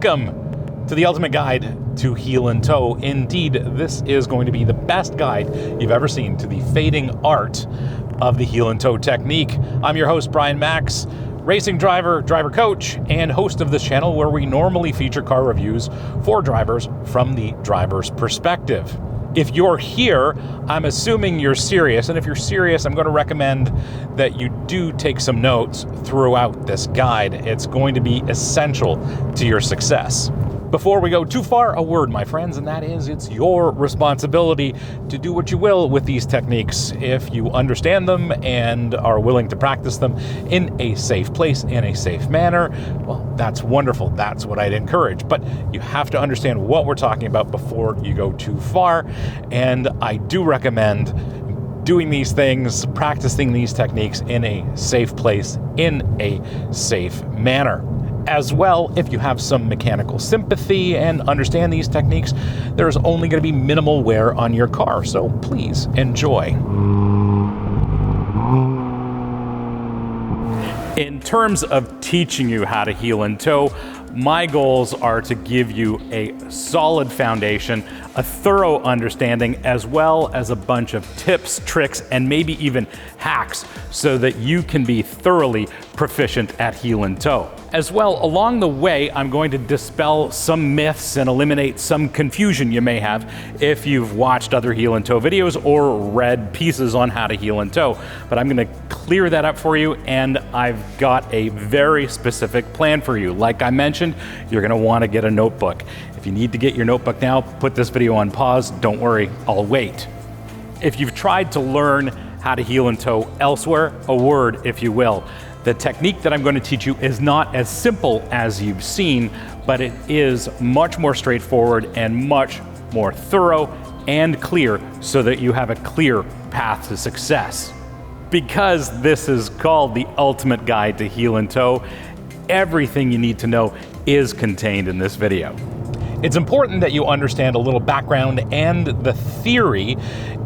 Welcome to the ultimate guide to heel and toe. Indeed, this is going to be the best guide you've ever seen to the fading art of the heel and toe technique. I'm your host, Brian Makse, racing driver, driver coach, and host of this channel where we normally feature car reviews for drivers from the driver's perspective. If you're here, I'm assuming you're serious, and if you're serious, I'm going to recommend that you do take some notes throughout this guide. It's going to be essential to your success. Before we go too far, a word, my friends, and that is it's your responsibility to do what you will with these techniques. If you understand them and are willing to practice them in a safe place, in a safe manner, well, that's wonderful. That's what I'd encourage. But you have to understand what we're talking about before you go too far. And I do recommend doing these things, practicing these techniques in a safe place, in a safe manner. As well, if you have some mechanical sympathy and understand these techniques, there's only going to be minimal wear on your car, so please enjoy. In terms of teaching you how to heel and toe, my goals are to give you a solid foundation, a thorough understanding, as well as a bunch of tips, tricks, and maybe even hacks so that you can be thoroughly proficient at heel and toe. As well, along the way, I'm going to dispel some myths and eliminate some confusion you may have if you've watched other heel and toe videos or read pieces on how to heel and toe. But I'm going to clear that up for you, and I've got a very specific plan for you. Like I mentioned, you're going to want to get a notebook. If you need to get your notebook now, put this video on pause. Don't worry, I'll wait. If you've tried to learn how to heel and toe elsewhere, a word, if you will. The technique that I'm going to teach you is not as simple as you've seen, but it is much more straightforward and much more thorough and clear so that you have a clear path to success. Because this is called the ultimate guide to heel and toe, everything you need to know is contained in this video. It's important that you understand a little background and the theory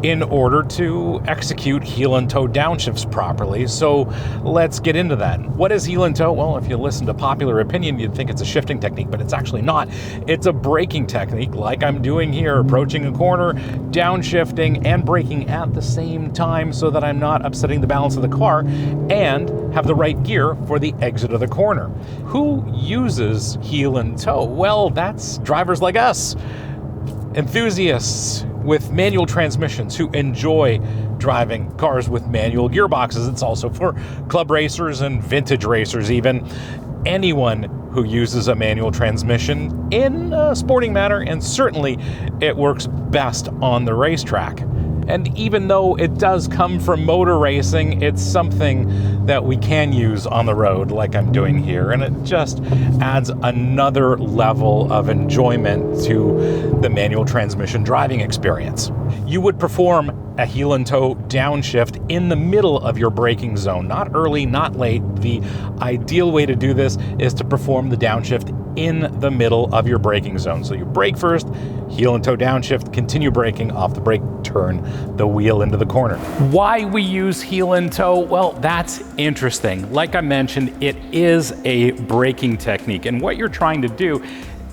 in order to execute heel and toe downshifts properly. So let's get into that. What is heel and toe? Well, if you listen to popular opinion, you'd think it's a shifting technique, but it's actually not. It's a braking technique like I'm doing here, approaching a corner, downshifting and braking at the same time so that I'm not upsetting the balance of the car and have the right gear for the exit of the corner. Who uses heel and toe? Well, that's drivers like us, enthusiasts with manual transmissions who enjoy driving cars with manual gearboxes. It's also for club racers and vintage racers even. Anyone who uses a manual transmission in a sporting manner, and certainly it works best on the racetrack. And even though it does come from motor racing, it's something that we can use on the road like I'm doing here, and it just adds another level of enjoyment to the manual transmission driving experience. You would perform a heel and toe downshift in the middle of your braking zone, not early, not late. The ideal way to do this is to perform the downshift in the middle of your braking zone. So you brake first, heel and toe downshift, continue braking, off the brake, turn the wheel into the corner. Why we use heel and toe? Well, that's interesting. Like I mentioned, it is a braking technique, and what you're trying to do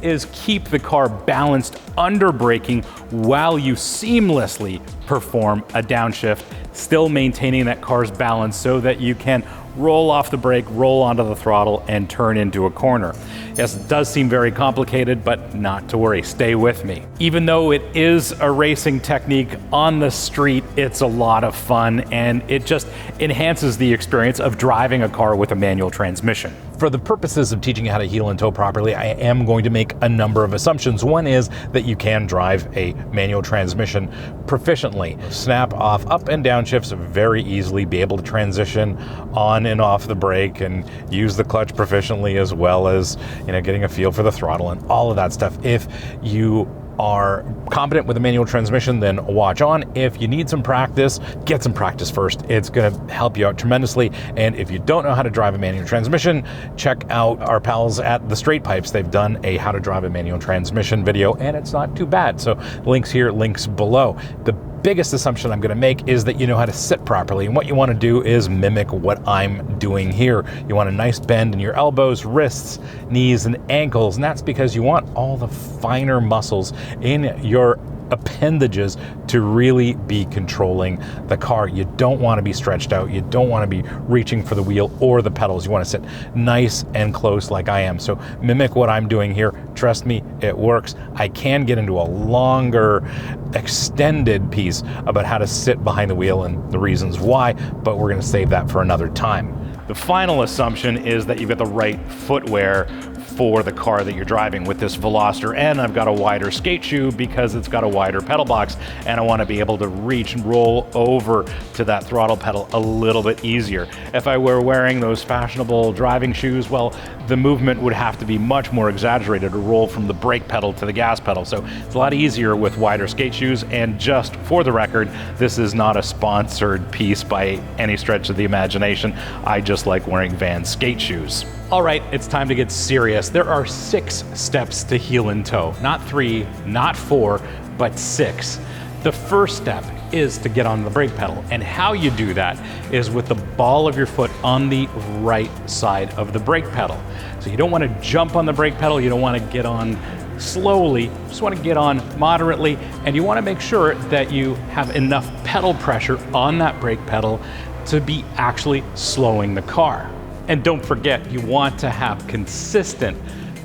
is keep the car balanced under braking while you seamlessly perform a downshift, still maintaining that car's balance so that you can roll off the brake, roll onto the throttle, and turn into a corner. Yes, it does seem very complicated, but not to worry, stay with me. Even though it is a racing technique on the street, it's a lot of fun, and it just enhances the experience of driving a car with a manual transmission. For the purposes of teaching you how to heel and toe properly, I am going to make a number of assumptions. One is that you can drive a manual transmission proficiently. Snap off up and down shifts very easily, be able to transition on and off the brake and use the clutch proficiently, as well as, getting a feel for the throttle and all of that stuff. If you are competent with a manual transmission, then watch on. If you need some practice, get some practice first. It's going to help you out tremendously. And if you don't know how to drive a manual transmission, check out our pals at the Straight Pipes. They've done a how to drive a manual transmission video, and it's not too bad. So links here, links below. The biggest assumption I'm going to make is that you know how to sit properly. And what you want to do is mimic what I'm doing here. You want a nice bend in your elbows, wrists, knees, and ankles. And that's because you want all the finer muscles in your appendages to really be controlling the car. You don't want to be stretched out. You don't want to be reaching for the wheel or the pedals. You want to sit nice and close like I am. So mimic what I'm doing here. Trust me, it works. I can get into a longer, extended piece about how to sit behind the wheel and the reasons why, but we're going to save that for another time. The final assumption is that you've got the right footwear for the car that you're driving. With this Veloster N, I've got a wider skate shoe because it's got a wider pedal box, and I want to be able to reach and roll over to that throttle pedal a little bit easier. If I were wearing those fashionable driving shoes, well, the movement would have to be much more exaggerated to roll from the brake pedal to the gas pedal. So it's a lot easier with wider skate shoes. And just for the record, this is not a sponsored piece by any stretch of the imagination. I just like wearing Vans skate shoes. All right, it's time to get serious. There are 6 steps to heel and toe. Not 3, not 4, but 6. The first step is to get on the brake pedal. And how you do that is with the ball of your foot on the right side of the brake pedal. So you don't want to jump on the brake pedal. You don't want to get on slowly. You just want to get on moderately. And you want to make sure that you have enough pedal pressure on that brake pedal to be actually slowing the car. And don't forget, you want to have consistent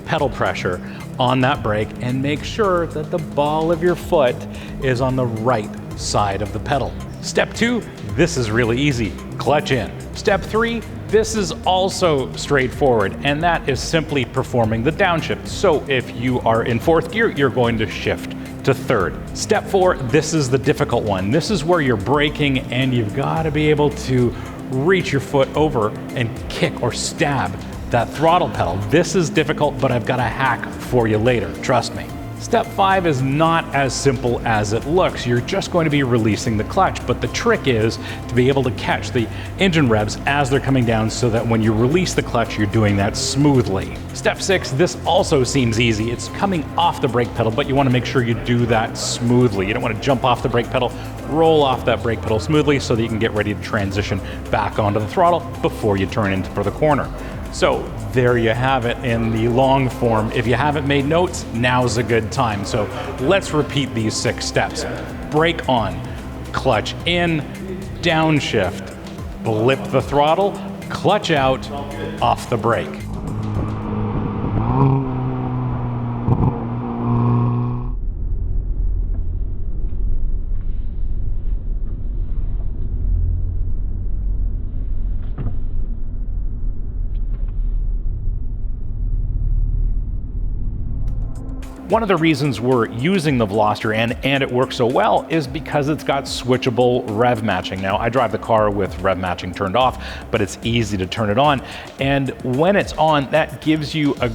pedal pressure on that brake and make sure that the ball of your foot is on the right side of the pedal. Step 2, this is really easy, clutch in. Step 3, this is also straightforward, and that is simply performing the downshift. So if you are in 4th gear, you're going to shift to 3rd. Step 4, this is the difficult one. This is where you're braking and you've got to be able to reach your foot over and kick or stab that throttle pedal. This is difficult, but I've got a hack for you later, trust me. Step 5 is not as simple as it looks. You're just going to be releasing the clutch, but the trick is to be able to catch the engine revs as they're coming down so that when you release the clutch, you're doing that smoothly. Step 6, this also seems easy. It's coming off the brake pedal, but you want to make sure you do that smoothly. You don't want to jump off the brake pedal, roll off that brake pedal smoothly so that you can get ready to transition back onto the throttle before you turn into for the corner. So there you have it in the long form. If you haven't made notes, now's a good time. So let's repeat these 6 steps. Brake on, clutch in, downshift, blip the throttle, clutch out, off the brake. One of the reasons we're using the Veloster N and it works so well is because it's got switchable rev matching. Now, I drive the car with rev matching turned off, but it's easy to turn it on. And when it's on, that gives you a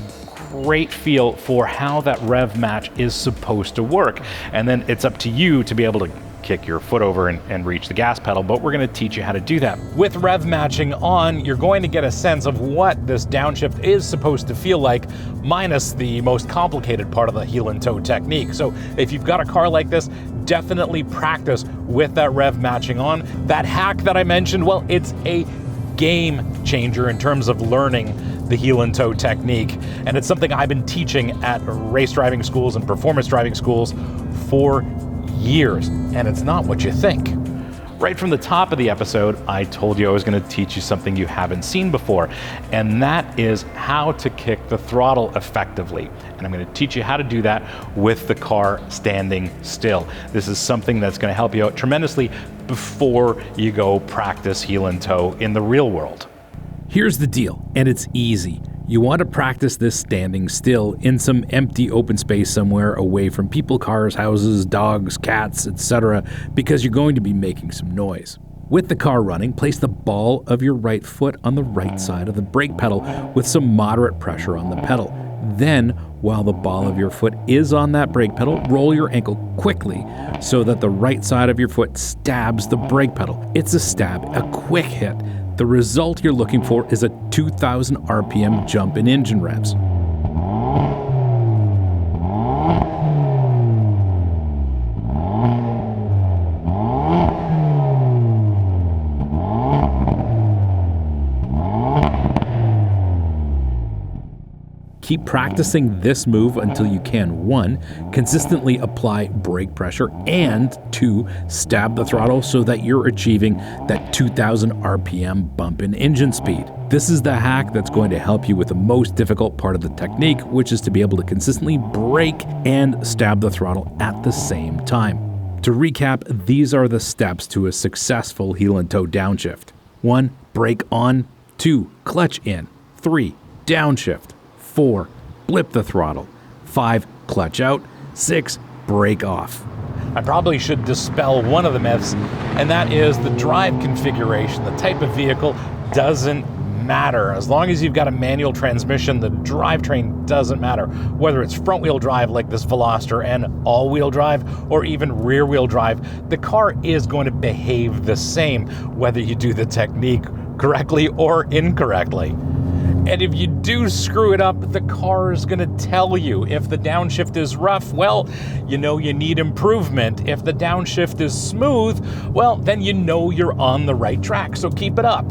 great feel for how that rev match is supposed to work. And then it's up to you to be able to kick your foot over and reach the gas pedal, but we're going to teach you how to do that. With rev matching on, you're going to get a sense of what this downshift is supposed to feel like, minus the most complicated part of the heel and toe technique. So if you've got a car like this, definitely practice with that rev matching on. That hack that I mentioned, well, it's a game changer in terms of learning the heel and toe technique. And it's something I've been teaching at race driving schools and performance driving schools for years, and it's not what you think. Right from the top of the episode, I told you I was going to teach you something you haven't seen before, and that is how to kick the throttle effectively. And I'm going to teach you how to do that with the car standing still. This is something that's going to help you out tremendously before you go practice heel and toe in the real world. Here's the deal, and it's easy. You want to practice this standing still in some empty open space somewhere away from people, cars, houses, dogs, cats, etc., because you're going to be making some noise. With the car running, place the ball of your right foot on the right side of the brake pedal with some moderate pressure on the pedal. Then, while the ball of your foot is on that brake pedal, roll your ankle quickly so that the right side of your foot stabs the brake pedal. It's a stab, a quick hit. The result you're looking for is a 2,000 RPM jump in engine revs. Keep practicing this move until you can 1. Consistently apply brake pressure, and 2. Stab the throttle so that you're achieving that 2000 RPM bump in engine speed. This is the hack that's going to help you with the most difficult part of the technique, which is to be able to consistently brake and stab the throttle at the same time. To recap, these are the steps to a successful heel and toe downshift. 1. Brake on. 2. Clutch in. 3. Downshift. 4. Blip the throttle. 5. Clutch out. 6. Brake off. I probably should dispel one of the myths, and that is the drive configuration. The type of vehicle doesn't matter. As long as you've got a manual transmission, the drivetrain doesn't matter. Whether it's front-wheel drive like this Veloster and all-wheel drive, or even rear-wheel drive, the car is going to behave the same, whether you do the technique correctly or incorrectly. And if you do screw it up, the car is going to tell you. If the downshift is rough, well, you know you need improvement. If the downshift is smooth, well, then you know you're on the right track, so keep it up.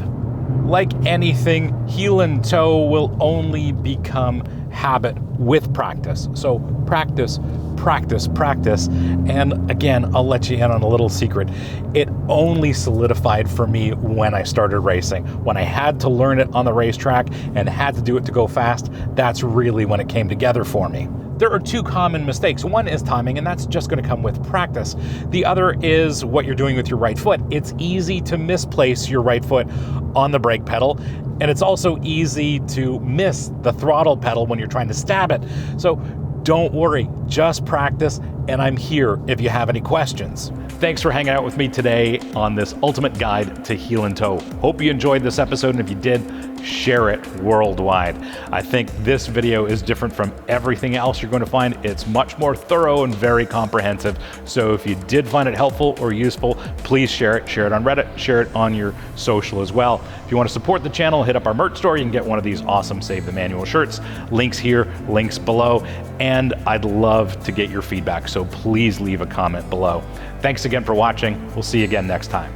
Like anything, heel and toe will only become habit with practice. So practice, practice, practice. And again, I'll let you in on a little secret. It only solidified for me when I started racing. When I had to learn it on the racetrack and had to do it to go fast, that's really when it came together for me. There are 2 common mistakes. One is timing, and that's just going to come with practice. The other is what you're doing with your right foot. It's easy to misplace your right foot on the brake pedal, and it's also easy to miss the throttle pedal when you're trying to stab it. So don't worry, just practice, and I'm here if you have any questions. Thanks for hanging out with me today on this ultimate guide to heel and toe. Hope you enjoyed this episode, and if you did, share it worldwide. I think this video is different from everything else you're going to find. It's much more thorough and very comprehensive. So if you did find it helpful or useful, please share it. Share it on Reddit, share it on your social as well. If you want to support the channel, hit up our merch store. You can get one of these awesome Save the Manual shirts. Links here, links below. And I'd love to get your feedback, so please leave a comment below. Thanks again for watching. We'll see you again next time.